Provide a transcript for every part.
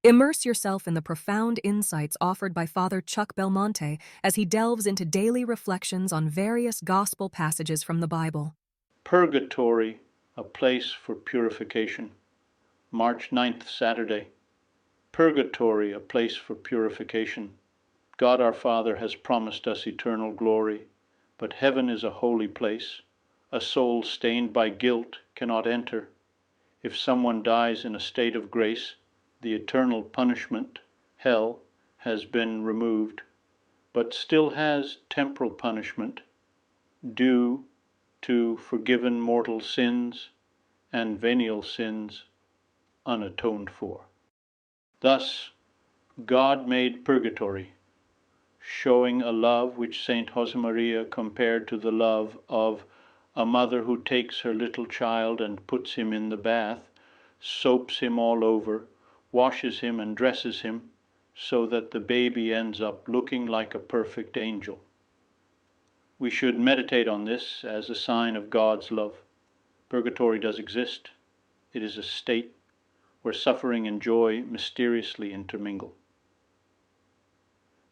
Immerse yourself in the profound insights offered by Father Chuck Belmonte as he delves into daily reflections on various gospel passages from the Bible. Purgatory, a place for purification. March 9th, Saturday. Purgatory, a place for purification. God our Father has promised us eternal glory, but heaven is a holy place. A soul stained by guilt cannot enter. If someone dies in a state of grace, the eternal punishment, hell, has been removed, but still has temporal punishment due to forgiven mortal sins and venial sins unatoned for. Thus, God made purgatory, showing a love which Saint Josemaria compared to the love of a mother who takes her little child and puts him in the bath, soaps him all over, washes him and dresses him, so that the baby ends up looking like a perfect angel. We should meditate on this as a sign of God's love. Purgatory does exist. It is a state where suffering and joy mysteriously intermingle.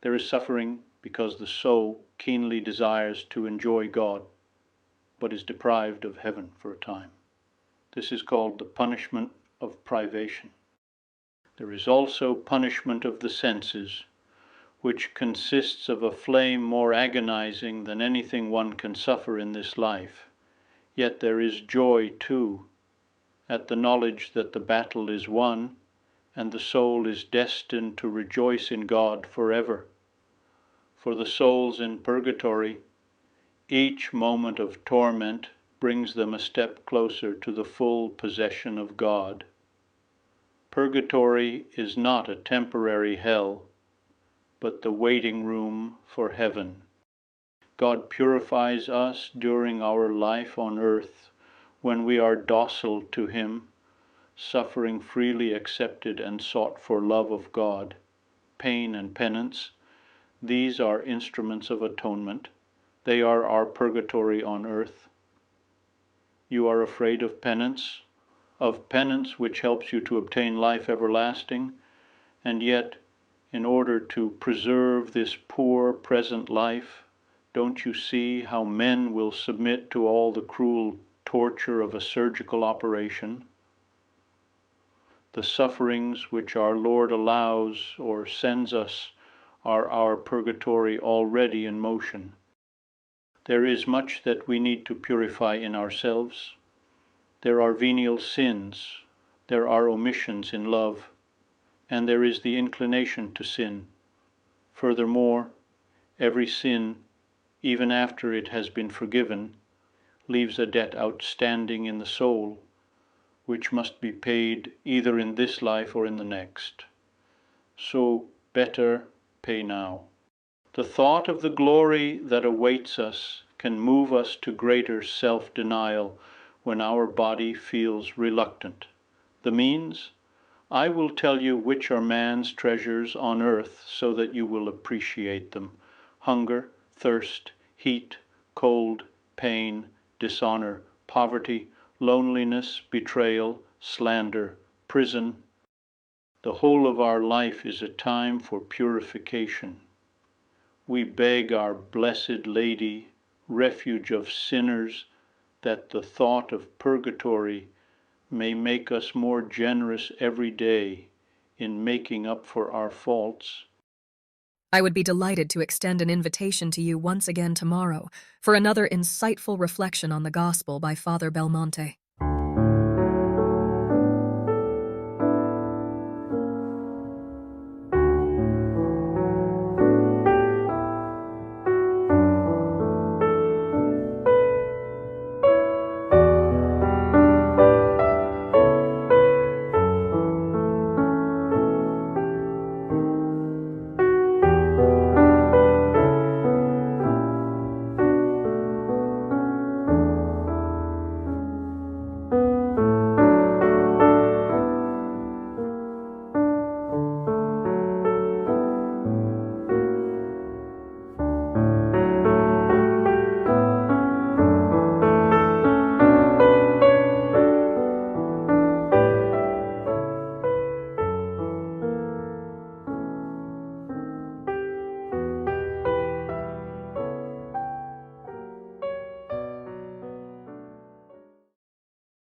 There is suffering because the soul keenly desires to enjoy God, but is deprived of heaven for a time. This is called the punishment of privation. There is also punishment of the senses, which consists of a flame more agonizing than anything one can suffer in this life. Yet there is joy too, at the knowledge that the battle is won, and the soul is destined to rejoice in God forever. For the souls in purgatory, each moment of torment brings them a step closer to the full possession of God. Purgatory is not a temporary hell, but the waiting room for heaven. God purifies us during our life on earth when we are docile to Him, suffering freely accepted and sought for love of God. Pain and penance, these are instruments of atonement. They are our purgatory on earth. You are afraid of penance which helps you to obtain life everlasting, and yet, in order to preserve this poor present life, don't you see how men will submit to all the cruel torture of a surgical operation? The sufferings which our Lord allows or sends us are our purgatory already in motion. There is much that we need to purify in ourselves. There are venial sins, there are omissions in love, and there is the inclination to sin. Furthermore, every sin, even after it has been forgiven, leaves a debt outstanding in the soul, which must be paid either in this life or in the next. So better pay now. The thought of the glory that awaits us can move us to greater self-denial when our body feels reluctant. The means? I will tell you which are man's treasures on earth so that you will appreciate them. Hunger, thirst, heat, cold, pain, dishonor, poverty, loneliness, betrayal, slander, prison. The whole of our life is a time for purification. We beg our Blessed Lady, refuge of sinners, that the thought of purgatory may make us more generous every day in making up for our faults. I would be delighted to extend an invitation to you once again tomorrow for another insightful reflection on the Gospel by Father Belmonte.